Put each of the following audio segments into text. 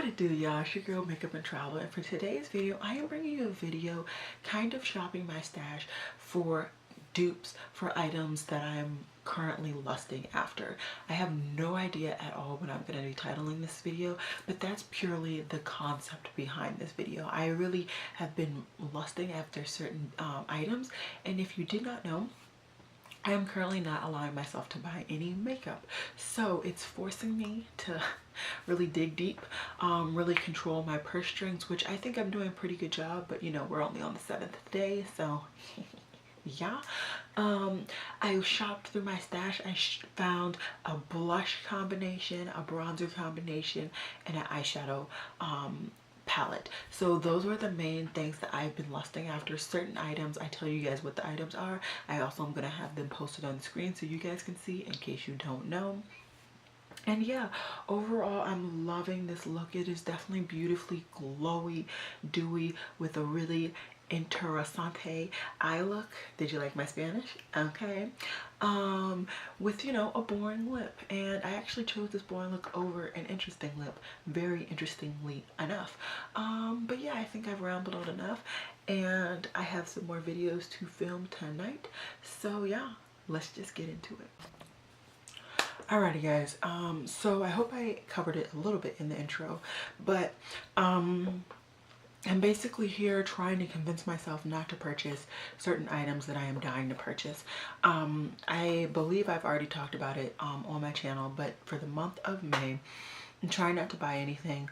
What it do, y'all? It's your girl Makeup and Travel, and for today's video I am bringing you a video kind of shopping my stash for dupes for items that I'm currently lusting after. I have no idea at all what I'm going to be titling this video, but that's purely the concept behind this video. I really have been lusting after certain items, and if you did not know, I am currently not allowing myself to buy any makeup, so it's forcing me to really dig deep, really control my purse strings, which I think I'm doing a pretty good job, but you know, we're only on the 7th day, so yeah. I shopped through my stash. I found a blush combination, a bronzer combination, and an eyeshadow palette. So those were the main things that I've been lusting after. Certain items, I tell you guys what the items are. I also am going to have them posted on the screen so you guys can see in case you don't know. And yeah, overall I'm loving this look. It is definitely beautifully glowy, dewy, with a really interesante eye look. Did you like my Spanish? Okay. With, you know, a boring lip, and I actually chose this boring look over an interesting lip, very interestingly enough. But yeah, I think I've rambled on enough, and I have some more videos to film tonight, so yeah, let's just get into it. Alrighty guys, so I hope I covered it a little bit in the intro, but I'm basically here trying to convince myself not to purchase certain items that I am dying to purchase. I believe I've already talked about it on my channel, but for the month of May, I'm trying not to buy anything.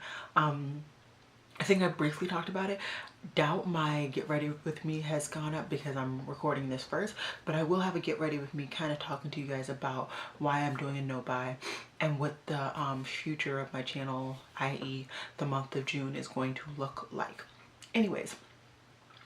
I think I briefly talked about it. Doubt my get ready with me has gone up because I'm recording this first, but I will have a get ready with me kind of talking to you guys about why I'm doing a no buy and what the future of my channel, i.e. the month of June, is going to look like. Anyways,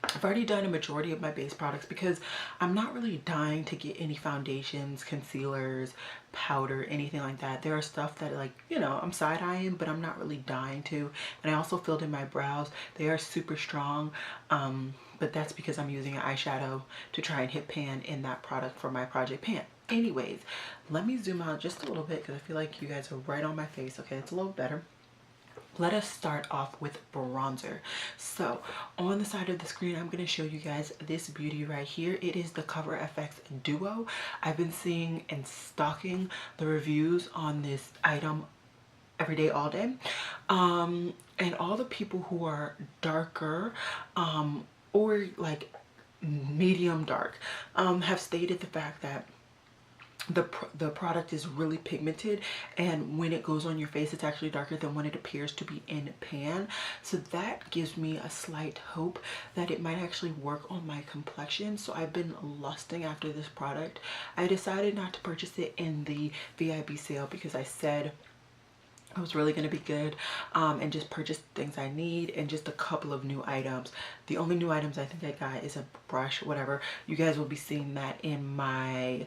I've already done a majority of my base products because I'm not really dying to get any foundations, concealers, powder, anything like that. There are stuff that, like, you know, I'm side-eyeing, but I'm not really dying to. And I also filled in my brows. They are super strong, but that's because I'm using an eyeshadow to try and hit pan in that product for my project pan. Anyways, let me zoom out just a little bit because I feel like you guys are right on my face. Okay, it's a little better. Let us start off with bronzer. So on the side of the screen, I'm going to show you guys this beauty right here. It is the Cover FX Duo. I've been seeing and stalking the reviews on this item every day, all day. And all the people who are darker or like medium dark have stated the fact that the product is really pigmented, and when it goes on your face it's actually darker than when it appears to be in pan. So that gives me a slight hope that it might actually work on my complexion. So I've been lusting after this product. I decided not to purchase it in the VIB sale because I said it was really going to be good, and just purchase things I need and just a couple of new items. The only new items I think I got is a brush, whatever. You guys will be seeing that in my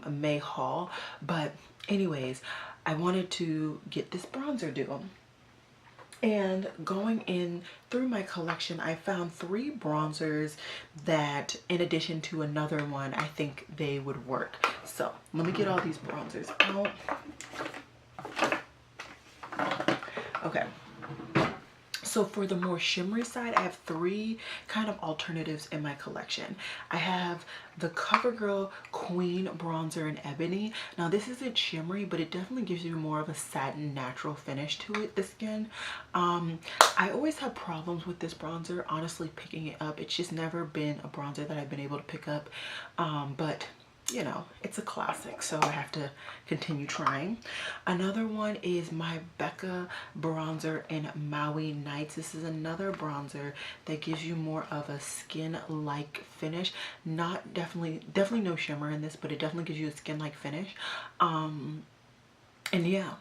May haul. But anyways, I wanted to get this bronzer duo. And going in through my collection, I found 3 bronzers that, in addition to another one, I think they would work. So let me get all these bronzers out. Okay, so for the more shimmery side, I have 3 kind of alternatives in my collection. I have the CoverGirl Queen Bronzer in Ebony. Now this isn't shimmery, but it definitely gives you more of a satin natural finish to it, the skin. I always have problems with this bronzer, honestly, picking it up. It's just never been a bronzer that I've been able to pick up, but you know, it's a classic, so I have to continue trying. Another one is my Becca bronzer in Maui Nights. This is another bronzer that gives you more of a skin-like finish. Not definitely no shimmer in this, but it definitely gives you a skin-like finish. And yeah,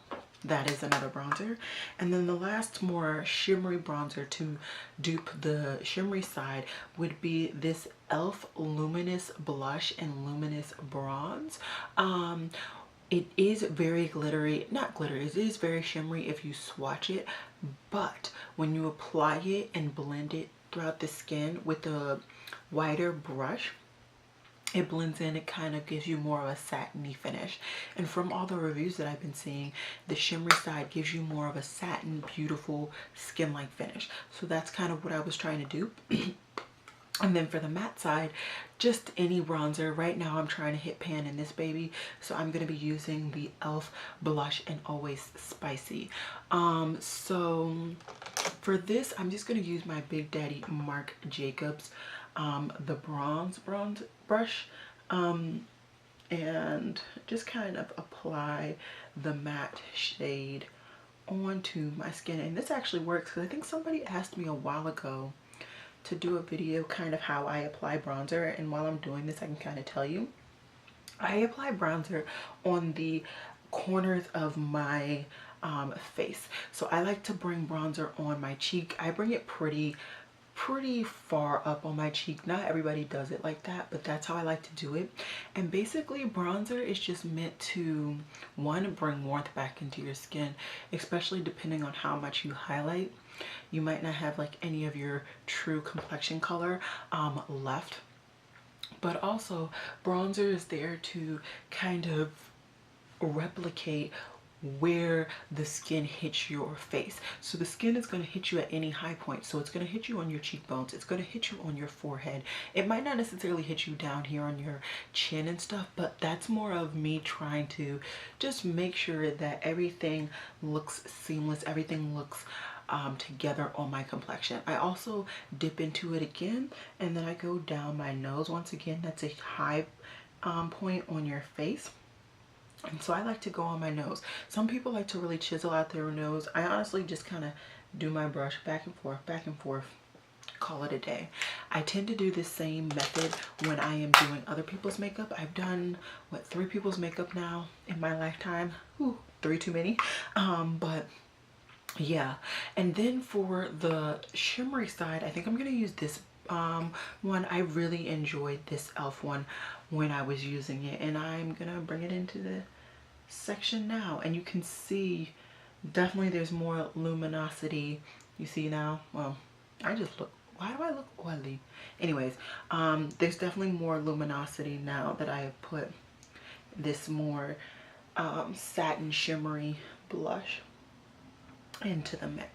that is another bronzer. And then the last more shimmery bronzer to dupe the shimmery side would be this e.l.f. Luminous blush and Luminous bronze. It is very glittery, not glittery, it is very shimmery if you swatch it, but when you apply it and blend it throughout the skin with a wider brush, it blends in, it kind of gives you more of a satiny finish. And from all the reviews that I've been seeing, the shimmery side gives you more of a satin, beautiful, skin-like finish. So that's kind of what I was trying to do. And then for the matte side, just any bronzer. Right now I'm trying to hit pan in this baby, so I'm going to be using the e.l.f. blush and Always Spicy. So for this, I'm just going to use my Big Daddy Marc Jacobs, the bronze brush, and just kind of apply the matte shade onto my skin. And this actually works because I think somebody asked me a while ago to do a video kind of how I apply bronzer, and while I'm doing this I can kind of tell you. I apply bronzer on the corners of my face. So I like to bring bronzer on my cheek. I bring it pretty far up on my cheek. Not everybody does it like that, but that's how I like to do it. And basically bronzer is just meant to, one, bring warmth back into your skin, especially depending on how much you highlight. You might not have like any of your true complexion color left, but also bronzer is there to kind of replicate where the skin hits your face. So the skin is going to hit you at any high point. So it's going to hit you on your cheekbones, it's going to hit you on your forehead. It might not necessarily hit you down here on your chin and stuff, but that's more of me trying to just make sure that everything looks seamless, everything looks together on my complexion. I also dip into it again, and then I go down my nose. Once again, that's a high point on your face. And so I like to go on my nose. Some people like to really chisel out their nose. I honestly just kind of do my brush back and forth, call it a day. I tend to do this same method when I am doing other people's makeup. I've done, what, 3 people's makeup now in my lifetime. Ooh, 3 too many. But yeah. And then for the shimmery side, I think I'm going to use this one. I really enjoyed this e.l.f. one when I was using it, and I'm gonna bring it into the section now, and you can see definitely there's more luminosity. You see now? Well, I just look, why do I look oily? Anyways, there's definitely more luminosity now that I have put this more satin shimmery blush into the mix.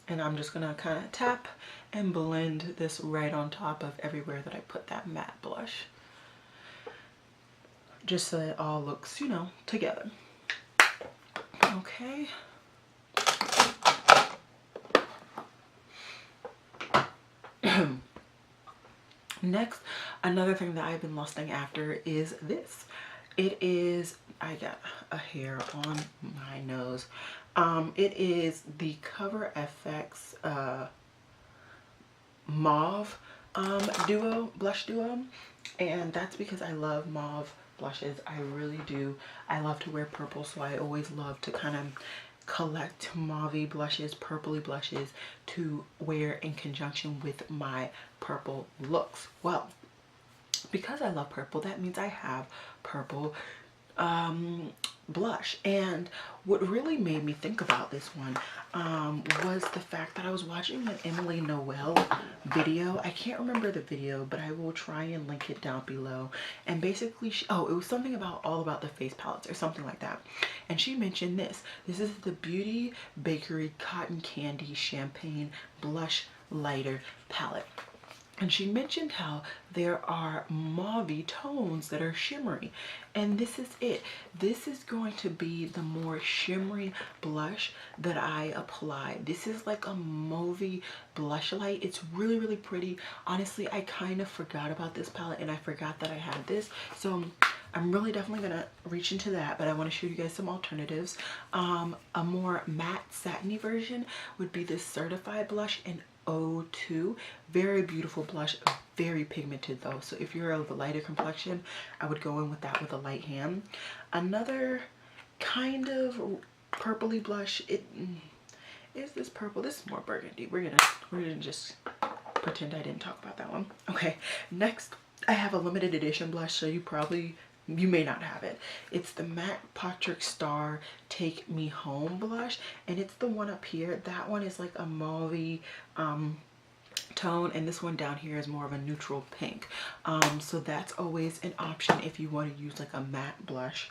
And I'm just gonna kind of tap and blend this right on top of everywhere that I put that matte blush, just so it all looks, you know, together. Okay. Next, another thing that I've been lusting after is this. It is, I got a hair on my nose. It is the Cover FX Mauve blush duo, and that's because I love mauve blushes. I really do. I love to wear purple, so I always love to kind of collect mauvey blushes, purpley blushes to wear in conjunction with my purple looks. Well, because I love purple, that means I have purple blush. And what really made me think about this one was the fact that I was watching an Emily Noel video. I can't remember the video, but I will try and link it down below. And basically it was something about all about the face palettes or something like that, and she mentioned this is the Beauty Bakerie Cotton Candy Champagne Blush Lighter Palette. And she mentioned how there are mauve tones that are shimmery, and this is it. This is going to be the more shimmery blush that I apply. This is like a mauve blush light. It's really, really pretty. Honestly, I kind of forgot about this palette, and I forgot that I had this. So I'm really definitely gonna reach into that, but I want to show you guys some alternatives. A more matte satiny version would be this Certified blush in 02. Very beautiful blush, very pigmented though, so if you're of a lighter complexion, I would go in with that with a light hand. Another kind of purpley blush, it is this purple. This is more burgundy. We're gonna just pretend I didn't talk about that one. Okay, next I have a limited edition blush, so you may not have it. It's the MAC Patrick Star Take Me Home blush, and it's the one up here. That one is like a mauve tone, and this one down here is more of a neutral pink. So that's always an option if you want to use like a matte blush.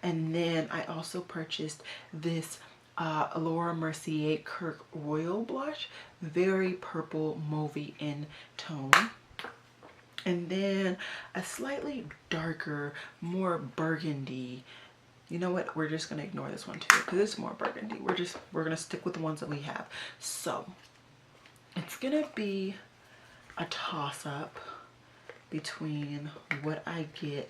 And then I also purchased this Laura Mercier Kirk Royal blush, very purple mauvey in tone. And then a slightly darker, more burgundy. You know what? We're just gonna ignore this one too because it's more burgundy. We're gonna stick with the ones that we have. So it's gonna be a toss-up between what I get.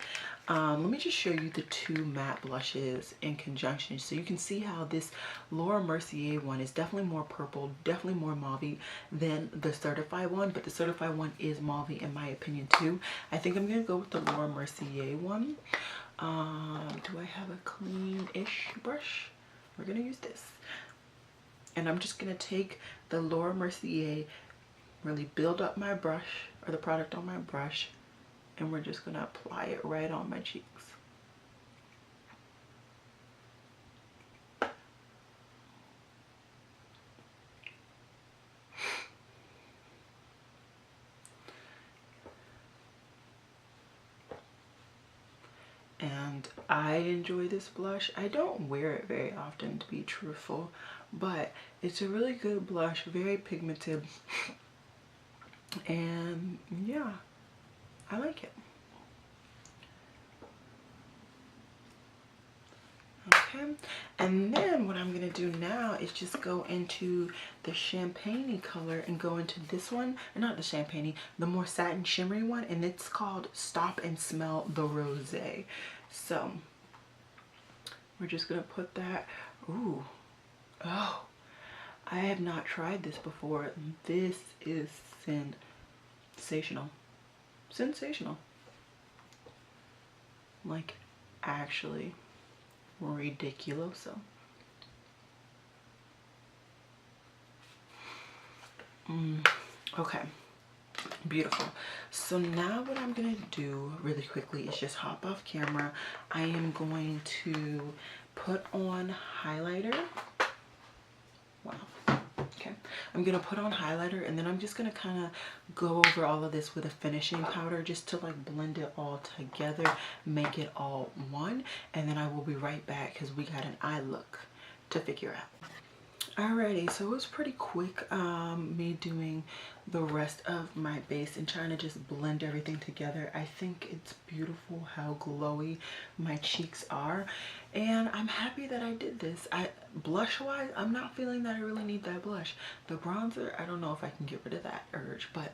Let me just show you the two matte blushes in conjunction so you can see how this Laura Mercier one is definitely more purple, definitely more mauve than the certified one, but the certified one is mauve in my opinion too. I think I'm gonna go with the Laura Mercier one. Do I have a clean-ish brush? We're gonna use this. And I'm just gonna take the Laura Mercier, really build up my brush or the product on my brush, and we're just gonna apply it right on my cheeks. And I enjoy this blush. I don't wear it very often, to be truthful, but it's a really good blush, very pigmented, and yeah, I like it. Okay, and then what I'm gonna do now is just go into the champagne color and go into this one, not the champagne, the more satin shimmery one, and it's called Stop and Smell the Rosé. So we're just gonna put that. Ooh, oh, I have not tried this before. This is sensational. Sensational. Like, actually ridiculoso. Okay, beautiful. So now what I'm gonna do really quickly is just hop off camera. I am going to put on highlighter. Wow. Okay, I'm gonna put on highlighter, and then I'm just gonna kind of go over all of this with a finishing powder just to like blend it all together, make it all one, and then I will be right back because we got an eye look to figure out. Alrighty, so it was pretty quick me doing the rest of my base and trying to just blend everything together. I think it's beautiful how glowy my cheeks are, and I'm happy that I did this. Blush wise, I'm not feeling that I really need that blush. The bronzer, I don't know if I can get rid of that urge, but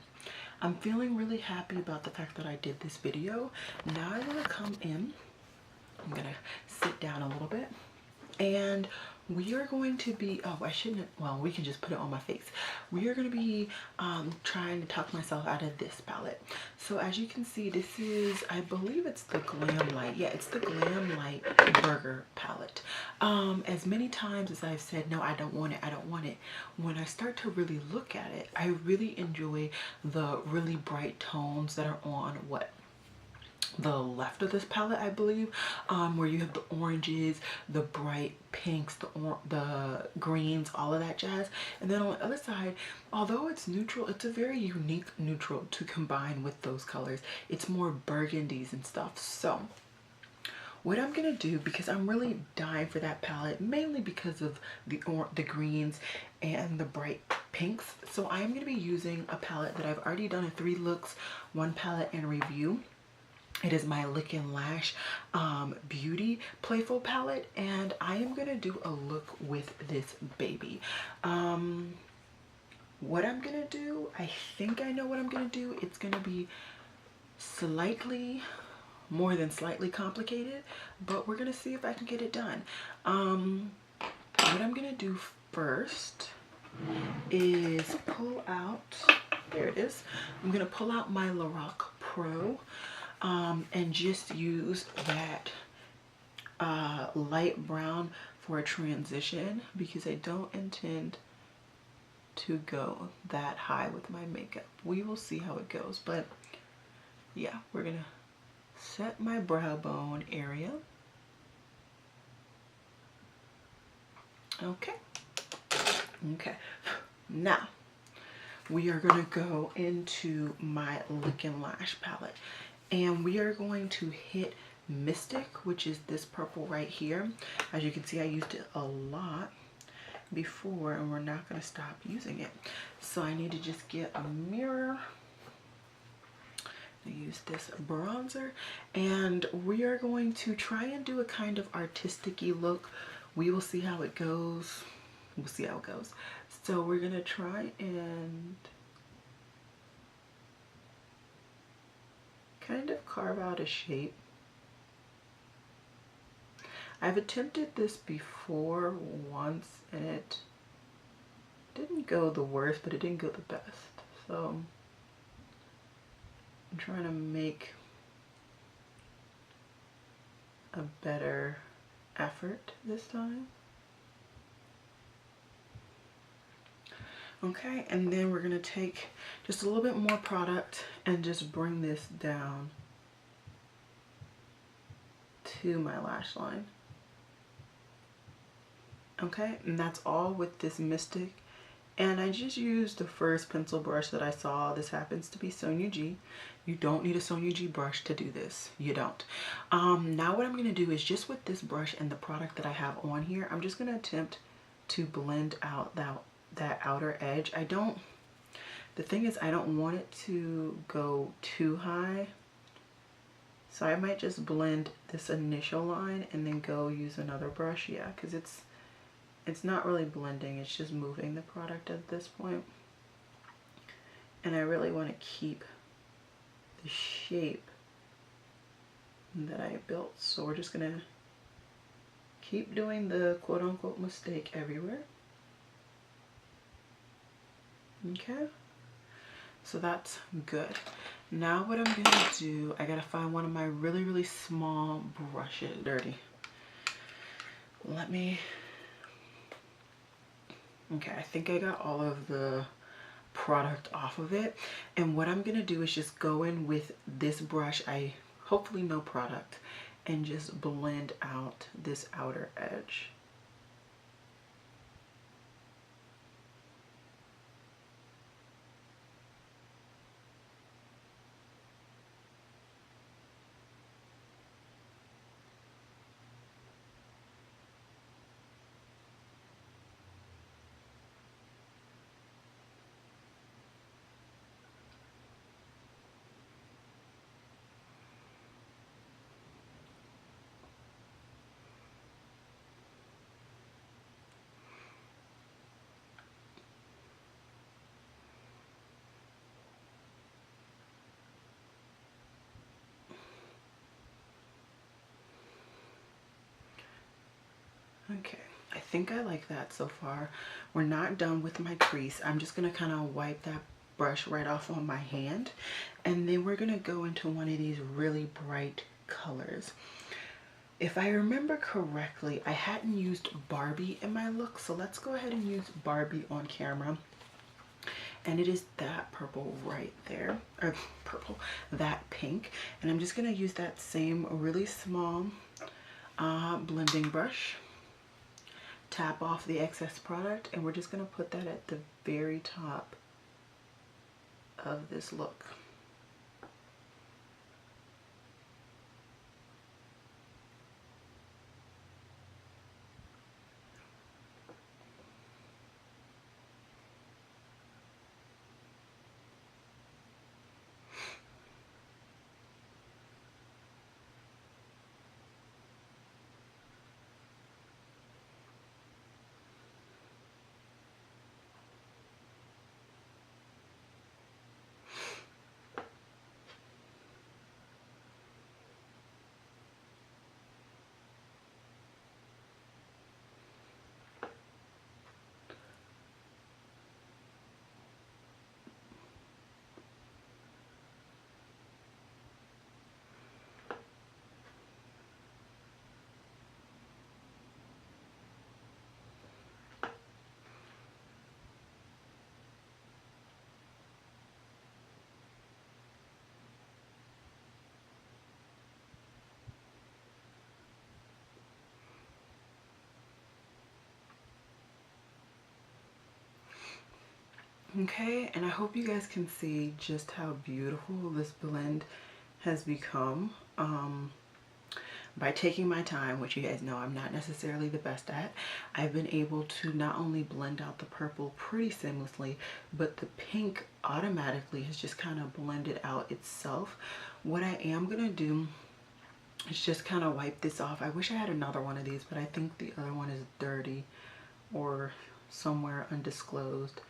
I'm feeling really happy about the fact that I did this video. Now I want to come in, I'm gonna sit down a little bit, and we are going to be, oh, I shouldn't, well, we can just put it on my face. We are going to be trying to talk myself out of this palette. So as you can see, this is, I believe it's the Glam Light. Yeah, it's the Glam Light Burger palette. As many times as I've said, no, I don't want it, I don't want it. When I start to really look at it, I really enjoy the really bright tones that are on the left of this palette, I believe, where you have the oranges, the bright pinks, the greens, all of that jazz. And then on the other side, although it's neutral, it's a very unique neutral to combine with those colors. It's more burgundies and stuff. So what I'm gonna do, because I'm really dying for that palette, mainly because of the greens and the bright pinks, so I'm gonna be using a palette that I've already done a 3 looks, 1 palette and review. It is my Lick and Lash Beauty Playful palette, and I am gonna do a look with this baby. What I'm gonna do, I think I know what I'm gonna do. It's gonna be slightly, more than slightly complicated, but we're gonna see if I can get it done. What I'm gonna do first is pull out, there it is. I'm gonna pull out my Lorac Pro. And just use that light brown for a transition, because I don't intend to go that high with my makeup. We will see how it goes, but yeah, we're gonna set my brow bone area. Okay. Okay, now we are going to go into my Lickin' Lash palette, and we are going to hit Mystic, which is this purple right here. As you can see, I used it a lot before, and we're not going to stop using it. So I need to just get a mirror. I use this bronzer, and we are going to try and do a kind of artistic-y look. We will see how it goes. We'll see how it goes. So we're going to try and kind of carve out a shape. I've attempted this before once, and it didn't go the worst, but it didn't go the best. So I'm trying to make a better effort this time. Okay, and then we're gonna take just a little bit more product and just bring this down to my lash line. Okay, and that's all with this Mystic. And I just used the first pencil brush that I saw. This happens to be Sonia G. You don't need a Sonia G brush to do this. You don't. Now what I'm going to do is just with this brush and the product that I have on here, I'm just going to attempt to blend out that outer edge. The thing is, I don't want it to go too high. So I might just blend this initial line and then go use another brush. Yeah, because it's not really blending, it's just moving the product at this point. And I really want to keep the shape that I built. So we're just going to keep doing the quote-unquote mistake everywhere. Okay, so that's good. Now what I'm going to do, I got to find one of my really, really small brushes. Dirty. Okay, I think I got all of the product off of it. And what I'm going to do is just go in with this brush, hopefully no product, and just blend out this outer edge. Okay, I think I like that so far. We're not done with my crease. I'm just going to kind of wipe that brush right off on my hand. And then we're going to go into one of these really bright colors. If I remember correctly, I hadn't used Barbie in my look. So let's go ahead and use Barbie on camera. And it is that purple right there, or purple, that pink. And I'm just going to use that same really small blending brush. Tap off the excess product, and we're just going to put that at the very top of this look. Okay, and I hope you guys can see just how beautiful this blend has become. By taking my time, which you guys know I'm not necessarily the best at, I've been able to not only blend out the purple pretty seamlessly, but the pink automatically has just kind of blended out itself. What I am gonna do is just kind of wipe this off. I wish I had another one of these, but I think the other one is dirty or somewhere undisclosed.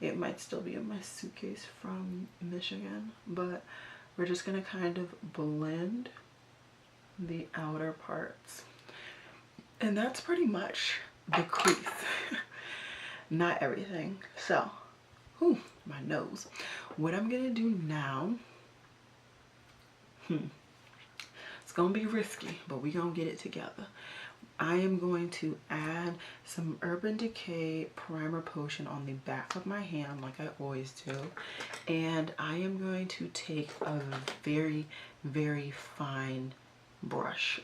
It might still be in my suitcase from Michigan, but we're just gonna kind of blend the outer parts. And that's pretty much the crease. Not everything. So, my nose. What I'm gonna do now, it's gonna be risky, but we're gonna get it together. I am going to add some Urban Decay Primer Potion on the back of my hand like I always do. And I am going to take a very, very fine brush.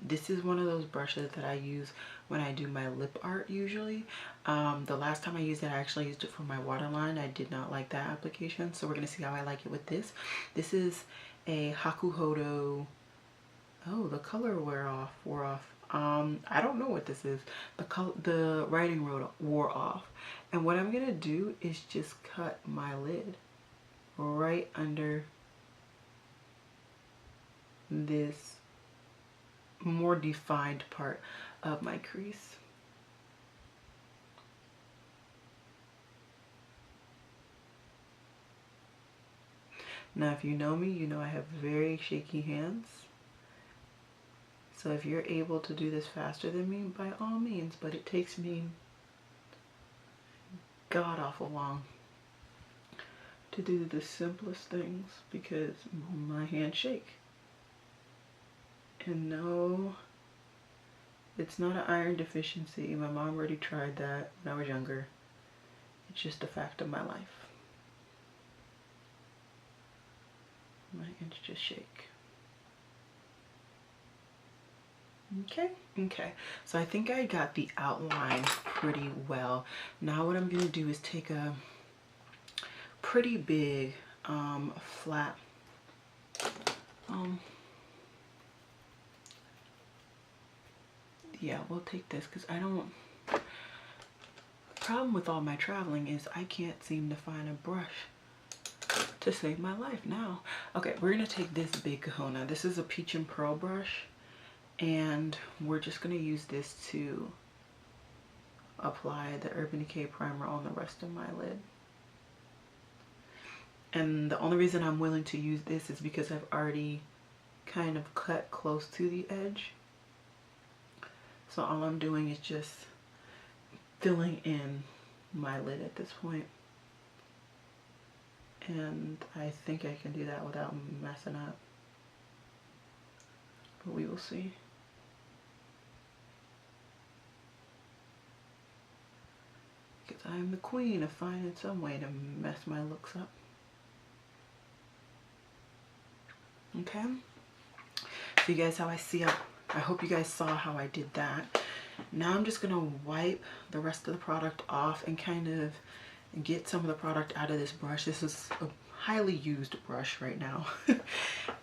This is one of those brushes that I use when I do my lip art usually. The last time I used it, I actually used it for my waterline. I did not like that application, so we're going to see how I like it with this. This is a Hakuhodo. Oh, the color wore off. I don't know what this is. The writing wore off. And what I'm gonna do is just cut my lid right under this more defined part of my crease. Now, if you know me, you know I have very shaky hands. So if you're able to do this faster than me, by all means, but it takes me god awful long to do the simplest things because my hands shake. And no, it's not an iron deficiency. My mom already tried that when I was younger. It's just a fact of my life. My hands just shake. Okay, so I think I got the outline pretty well. Now what I'm gonna do is take a pretty big flat yeah, we'll take this because I don't, the problem with all my traveling is I can't seem to find a brush to save my life now. Okay, we're gonna take this big kahuna. This is a peach and pearl brush, and we're just gonna use this to apply the Urban Decay primer on the rest of my lid. And the only reason I'm willing to use this is because I've already kind of cut close to the edge. So all I'm doing is just filling in my lid at this point. And I think I can do that without messing up. But we will see. Because I'm the queen of finding some way to mess my looks up. Okay? So you guys, how I hope you guys saw how I did that. Now I'm just gonna wipe the rest of the product off and kind of get some of the product out of this brush. This is a highly used brush right now.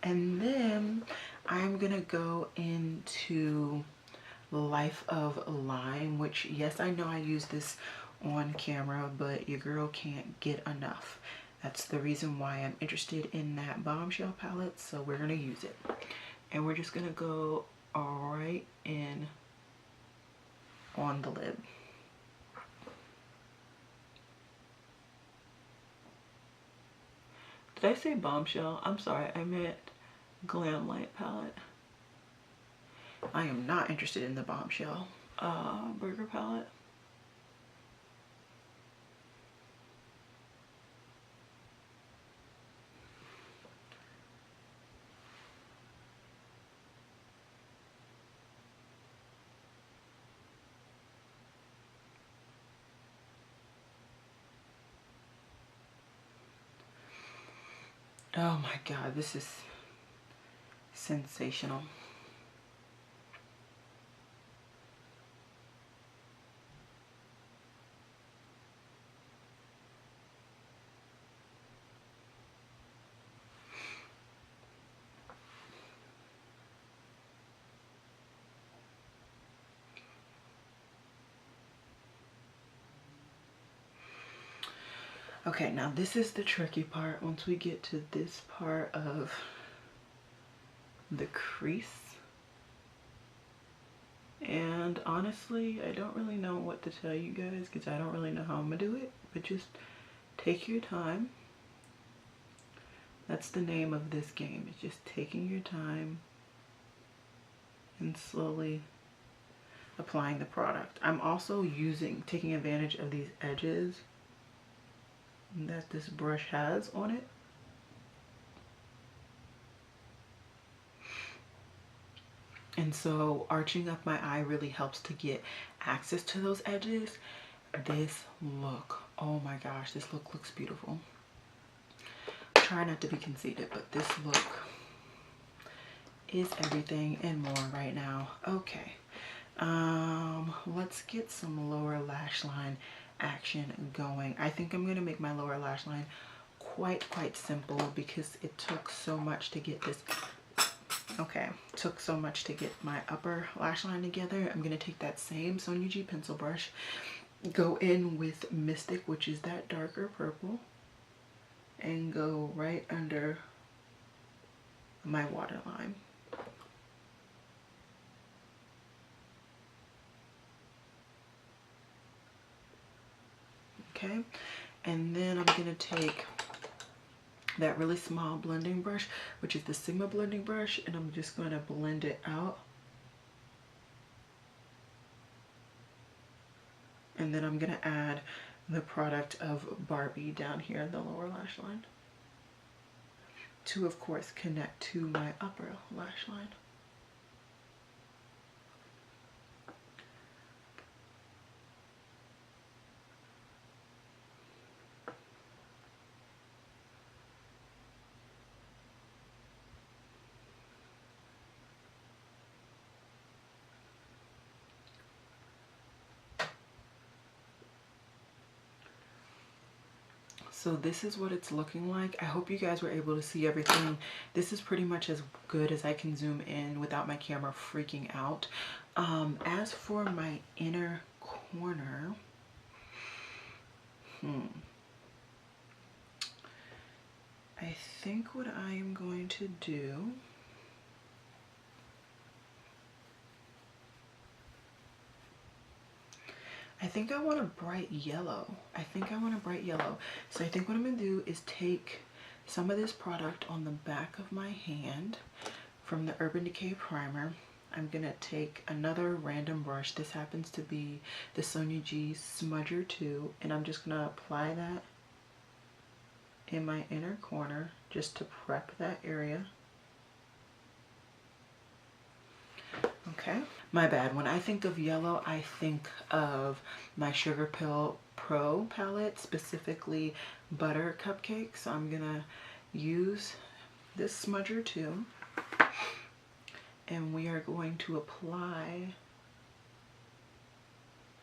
And then I'm gonna go into Life of Lime, which, yes, I know I use this on camera, but your girl can't get enough. That's the reason why I'm interested in that Bombshell palette, so we're gonna use it. And we're just gonna go right in on the lid. Did I say Bombshell? I'm sorry, I meant Glam Light palette. I am not interested in the Bombshell burger palette. Oh my god, this is sensational. Okay, now this is the tricky part. Once we get to this part of the crease, and honestly, I don't really know what to tell you guys because I don't really know how I'm gonna do it, but just take your time. That's the name of this game. It's just taking your time and slowly applying the product. I'm also taking advantage of these edges that this brush has on it. And so arching up my eye really helps to get access to those edges. This look, oh my gosh, this look looks beautiful. Try not to be conceited, but this look is everything and more right now. Okay, let's get some lower lash line action going. I think I'm gonna make my lower lash line quite simple because it took so much to get this. Okay, took so much to get my upper lash line together. I'm gonna take that same Sonia G pencil brush, go in with Mystic, which is that darker purple, and go right under my waterline. Okay, and then I'm gonna take that really small blending brush, which is the Sigma blending brush, and I'm just going to blend it out. And then I'm going to add the product of Bobbi down here in the lower lash line to, of course, connect to my upper lash line. So this is what it's looking like. I hope you guys were able to see everything. This is pretty much as good as I can zoom in without my camera freaking out. As for my inner corner, I think what I am going to do I think I want a bright yellow. So I think what I'm going to do is take some of this product on the back of my hand from the Urban Decay primer. I'm going to take another random brush. This happens to be the Sonia G Smudger 2, and I'm just going to apply that in my inner corner just to prep that area. Okay, my bad. When I think of yellow, I think of my Sugar Pill Pro palette, specifically Butter Cupcake. So I'm gonna use this smudger too, and we are going to apply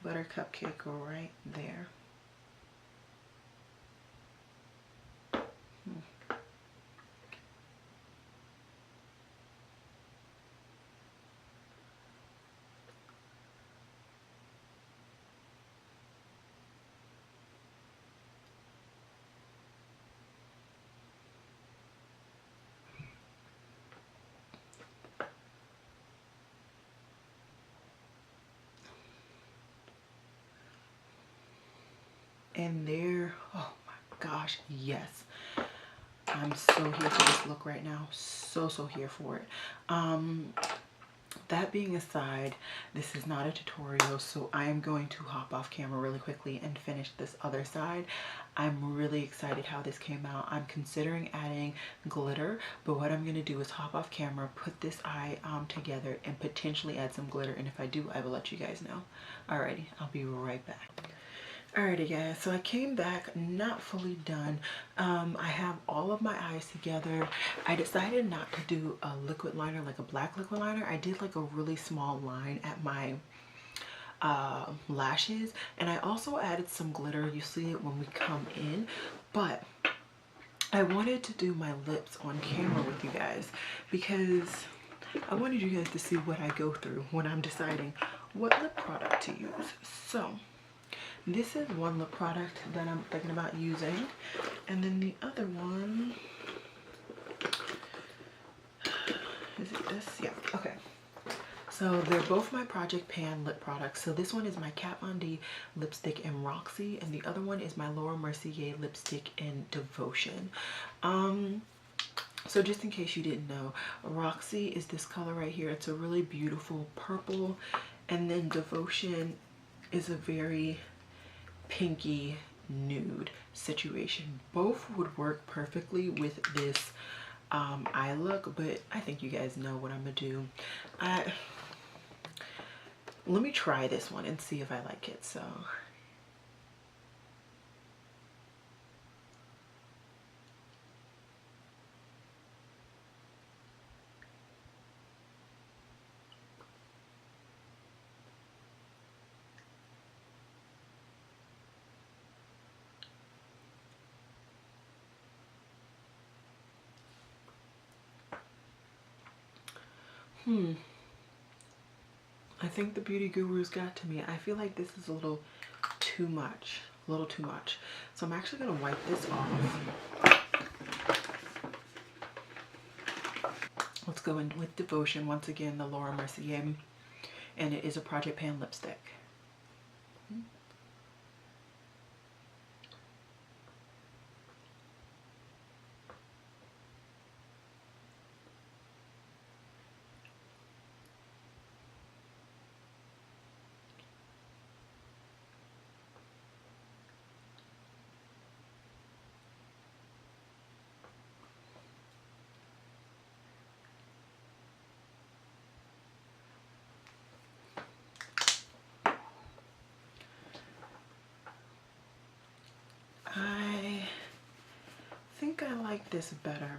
Butter Cupcake right there. And there, oh my gosh, yes. I'm so here for this look right now. So here for it. That being aside, this is not a tutorial, so I am going to hop off camera really quickly and finish this other side. I'm really excited how this came out. I'm considering adding glitter, but what I'm going to do is hop off camera, put this eye together, and potentially add some glitter. And if I do, I will let you guys know. Alrighty, I'll be right back. Alrighty guys, so I came back not fully done. I have all of my eyes together. I decided not to do a liquid liner, like a black liquid liner. I did like a really small line at my lashes, and I also added some glitter. You see it when we come in, but I wanted to do my lips on camera with you guys because I wanted you guys to see what I go through when I'm deciding what lip product to use. So This is one lip product that I'm thinking about using. And then the other one, is it this? Yeah, okay. So they're both my Project Pan lip products. So this one is my Kat Von D lipstick in Roxy, and the other one is my Laura Mercier lipstick in Devotion. So just in case you didn't know, Roxy is this color right here. It's a really beautiful purple, and then Devotion is a very pinky nude situation. Both would work perfectly with this eye look, but I think you guys know what I'm gonna do. Let me try this one and see if I like it. So I think the beauty gurus got to me. I feel like this is a little too much. So I'm actually gonna wipe this off. Let's go in with Devotion. Once again, the Laura Mercier, and it is a Project Pan lipstick. I think I like this better.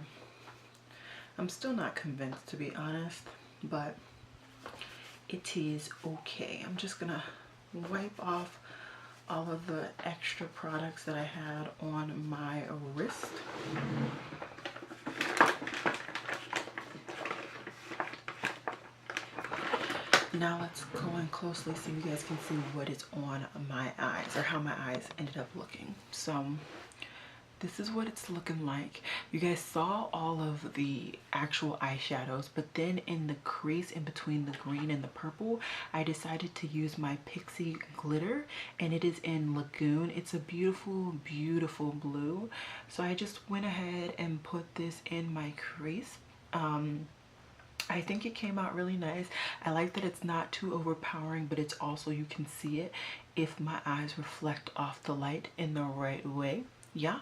I'm still not convinced, to be honest, but it is okay. I'm just gonna wipe off all of the extra products that I had on my wrist. Now let's go in closely so you guys can see what is on my eyes, or how my eyes ended up looking. So this is what it's looking like. You guys saw all of the actual eyeshadows, but then in the crease in between the green and the purple, I decided to use my Pixie glitter, and it is in Lagoon. It's a beautiful, beautiful blue. So I just went ahead and put this in my crease. I think it came out really nice. I like that it's not too overpowering, but it's also, you can see it if my eyes reflect off the light in the right way. Yeah.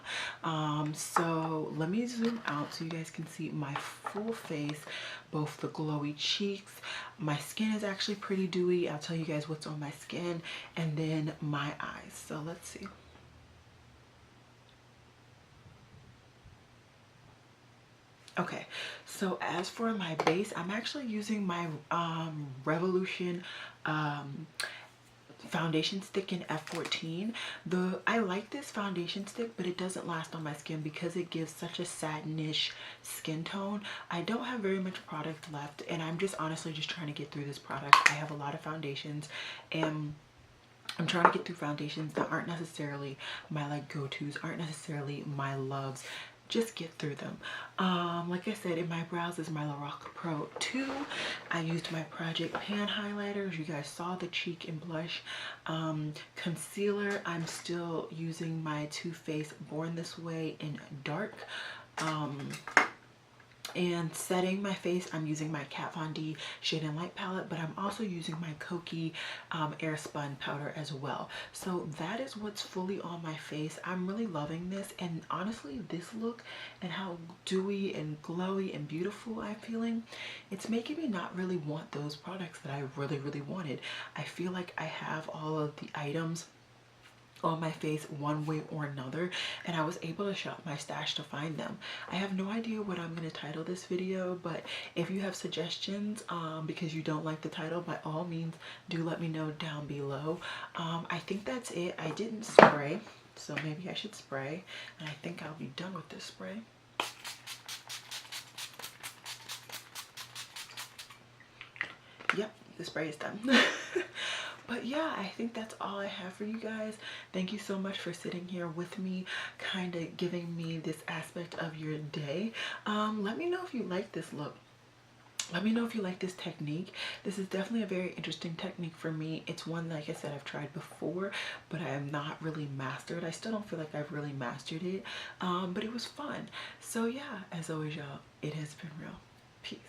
So let me zoom out so you guys can see my full face, both the glowy cheeks. My skin is actually pretty dewy. I'll tell you guys what's on my skin, and then my eyes. So let's see. Okay, so as for my base, I'm actually using my Revolution foundation stick in F14. I like this foundation stick, but it doesn't last on my skin because it gives such a satinish skin tone. I don't have very much product left, and I'm just honestly just trying to get through this product. I have a lot of foundations, and I'm trying to get through foundations that aren't necessarily my like go-tos, aren't necessarily my loves. Just get through them. Like I said, in my brows is my Lorac Pro 2. I used my Project Pan highlighters. You guys saw the cheek and blush. Concealer, I'm still using my Too Faced Born This Way in dark. And setting my face, I'm using my Kat Von D Shade and Light palette, but I'm also using my Cody Airspun powder as well. So that is what's fully on my face. I'm really loving this, and honestly, this look and how dewy and glowy and beautiful I'm feeling, it's making me not really want those products that I really, really wanted. I feel like I have all of the items on my face one way or another, and I was able to shop my stash to find them. I have no idea what I'm going to title this video, but if you have suggestions because you don't like the title, by all means do let me know down below. I think that's it. I didn't spray, so maybe I should spray, and I think I'll be done with this spray. Yep, the spray is done. But yeah, I think that's all I have for you guys. Thank you so much for sitting here with me, kind of giving me this aspect of your day. Let me know if you like this look. Let me know if you like this technique. This is definitely a very interesting technique for me. It's one, like I said, I've tried before, but I am not really mastered. I still don't feel like I've really mastered it, but it was fun. So yeah, as always, y'all, it has been real. Peace.